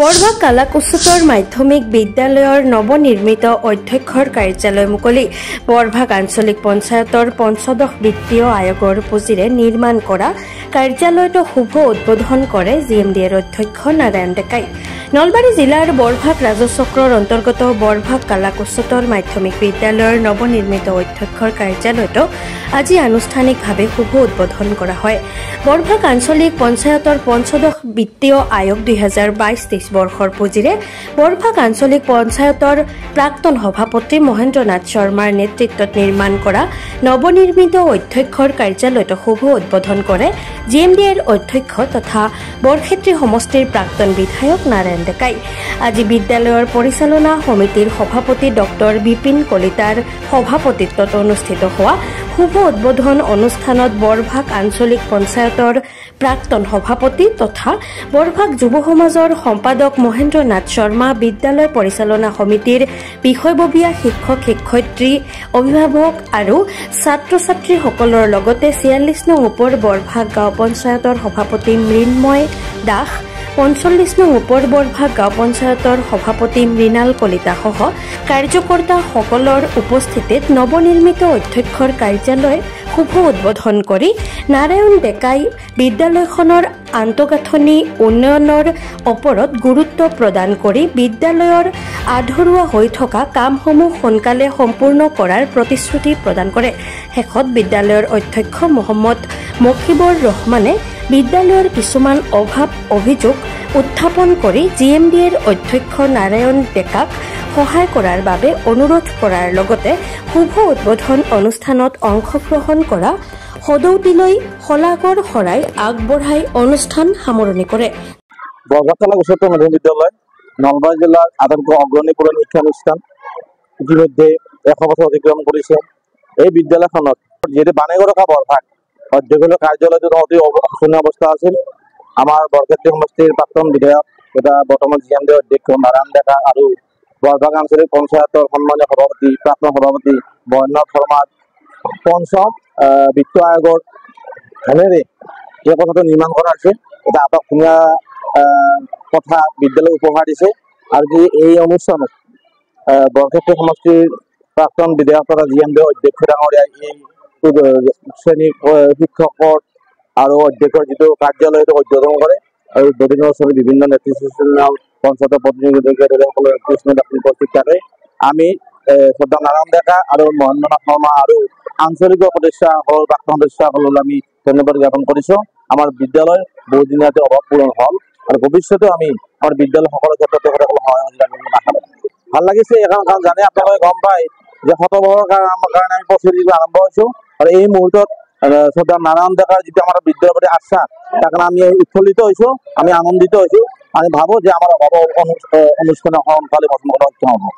বৰভাগ কালাক উচ্চতৰ মাধ্যমিক বিদ্যালয়ৰ নৱনিৰ্মিত অধ্যক্ষৰ কাৰ্যালয় মুকলি। বৰভাগ আঞ্চলিক পঞ্চায়তৰ পঞ্চদশ বিত্তীয় আয়োগৰ পুঁজিৰে নিৰ্মাণ কৰা কাৰ্যালয়টো শুভ উদ্বোধন কৰে জিএমডিএৰ অধ্যক্ষ নাৰায়ণ ডেকাই। নলবাৰী জিলাৰ বৰভাগ ৰাজচক্ৰৰ অন্তৰ্গত বৰভাগ কালাক উচ্চতৰ মাধ্যমিক বিদ্যালয়ৰ নৱনিৰ্মিত অধ্যক্ষৰ কাৰ্যালয়টো আজি আনুষ্ঠানিকভাৱে শুভ উদ্বোধন কৰা হয়। বৰভাগ আঞ্চলিক পঞ্চায়তৰ পঞ্চদশ বিত্তীয় আয়োগ 2022-23 বৰ্ষৰ পুঁজিৰে বৰভাগ আঞ্চলিক পঞ্চায়তৰ প্ৰাক্তন সভাপতি মহেন্দ্ৰ নাথ শৰ্মাৰ নেতৃত্বত নিৰ্মাণ কৰা নৱনিৰ্মিত অধ্যক্ষৰ কাৰ্যালয়টো শুভ উদ্বোধন কৰে জিএমডিএৰ অধ্যক্ষ তথা বৰক্ষেত্ৰী সমষ্টিৰ প্ৰাক্তন বিধায়ক নাৰায়ণ ডেকাই। আজি বিদ্যালয়ৰ পৰিচালনা সমিতিৰ সভাপতি ডক্টৰ বিপিন কলিতাৰ সভাপতিত্বত অনুষ্ঠিত হোৱা শুভ উদ্বোধন অনুষ্ঠানত বৰভাগ আঞ্চলিক পঞ্চায়তৰ প্ৰাক্তন সভাপতি তথা বৰভাগ যুৱ সমাজৰ সম্পাদক মহেন্দ্ৰ নাথ শৰ্মা, বিদ্যালয় পৰিচালনা সমিতিৰ বিষয়ববীয়া শিক্ষক শিক্ষয়িত্ৰী, অভিভাৱক আৰু ছাত্ৰ ছাত্ৰীসকলৰ লগতে 46 নং উপ বৰভাগ গাঁও পঞ্চায়তৰ সভাপতি মৃন্ময় দাস, 45 নং উপ বৰভাগ গাঁও পঞ্চায়তৰ সভাপতি মৃণাল কলিতাসহ কাৰ্যকৰ্তাসকলৰ উপস্থিতিত নৱনিৰ্মিত অধ্যক্ষৰ কাৰ্যালয় শুভ উদ্বোধন কৰি নাৰায়ণ ডেকাই বিদ্যালয়খনৰ আন্তঃগাঁথনি উন্নয়নৰ ওপৰত গুৰুত্ব প্ৰদান কৰি বিদ্যালয়ৰ আধৰুৱা হৈ থকা কামসমূহ সোনকালে সম্পূৰ্ণ কৰাৰ প্ৰতিশ্ৰুতি প্ৰদান কৰে। শেষত বিদ্যালয়ৰ অধ্যক্ষ মহম্মদ মকিবৰ ৰহমানে বিদ্যালয়ৰ কিছুমান অভাৱ অভিযোগ উত্থাপন কৰি জিএমডিএৰ অধ্যক্ষ নাৰায়ণ ডেকাক সহায় কৰাৰ বাবে অনুৰোধ কৰাৰ লগতে শুভ উদ্বোধন অনুষ্ঠানত অংশগ্ৰহণ কৰা সদৌতিলৈ শলাগৰ শৰাই আগবঢ়াই অনুষ্ঠান সামৰণি কৰে। বৰভাগ কালাক উচ্চতৰ মাধ্যমিক বিদ্যালয় নলবাৰী জিলাৰ আটাইতকৈ অগ্ৰণী পুৰণি শিক্ষানুষ্ঠান ইতিমধ্যে 100 বছৰ অতিক্ৰম কৰিছে। এই বিদ্যালয়খনত যিহেতু বাণীগড়কা বৰভাগ অধ্যক্ষৰ কাৰ্যালয়টো অতি শোচনীয় অৱস্থা আছিল। আমাৰ বৰক্ষেত্ৰী সমষ্টিৰ প্ৰাক্তন বিধায়ক তথা বৰ্তমান জিএমডিএৰ অধ্যক্ষ নাৰায়ণ ডেকা আৰু বৰভাগ আঞ্চলিক পঞ্চায়তৰ সন্মানীয় সভাপতি প্ৰাক্তন সভাপতি মহেন্দ্ৰ নাথ শৰ্মাৰ পঞ্চম বিত্ত আয়োগৰ ধনেৰে এই কথাটো নিৰ্মাণ কৰা হৈছে। এটা আটকধুনীয়া কথা বিদ্যালয় উপহাৰ দিছে আৰু এই অনুষ্ঠানত বৰক্ষেত্ৰী সমষ্টিৰ প্ৰাক্তন বিধায়ক তথা জিএমডিএৰ অধ্যক্ষ ডাঙৰীয়া এই শ্ৰেণী শিক্ষকৰ আৰু অধ্যক্ষৰ যিটো কাৰ্যালয়টো উদ্বোধন কৰে আৰু উদ্বোধনৰ ওচৰত বিভিন্ন নেতৃত্বস্থানীয় পঞ্চায়তৰ প্ৰতিনিধিসকলে উপস্থিত থাকে। আমি শ্ৰদ্ধা নাৰায়ণ ডেকা আৰু মহেন্দ্ৰ নাথ শৰ্মা আৰু আঞ্চলিক সদস্যসকল প্ৰাক্তন সদস্যসকললৈ আমি ধন্যবাদ জ্ঞাপন কৰিছোঁ। আমাৰ বিদ্যালয় বহুদিনীয়াতে অভাৱ পূৰণ হ'ল আৰু ভৱিষ্যতে আমি আমাৰ বিদ্যালয় সকলো ক্ষেত্ৰতে সহায় আশা ভাল লাগিছে। কাৰণ জানে আপোনালোকে গম পায় যে 100 বছৰৰ কাৰণে আমি প্ৰস্তুতি আৰম্ভ হৈছোঁ আৰু এই মুহূৰ্তত শ্ৰদ্ধা নাৰায়ণ ডেকাৰ যিটো আমাৰ বিদ্যালয়ৰ প্ৰতি আস্থা তাৰ কাৰণে আমি উৎফুল্লিত হৈছোঁ, আমি আনন্দিত হৈছোঁ। আমি ভাবোঁ যে আমাৰ অভাৱ অনুষ্ঠান সোনকালে সক্ষম হ'ব।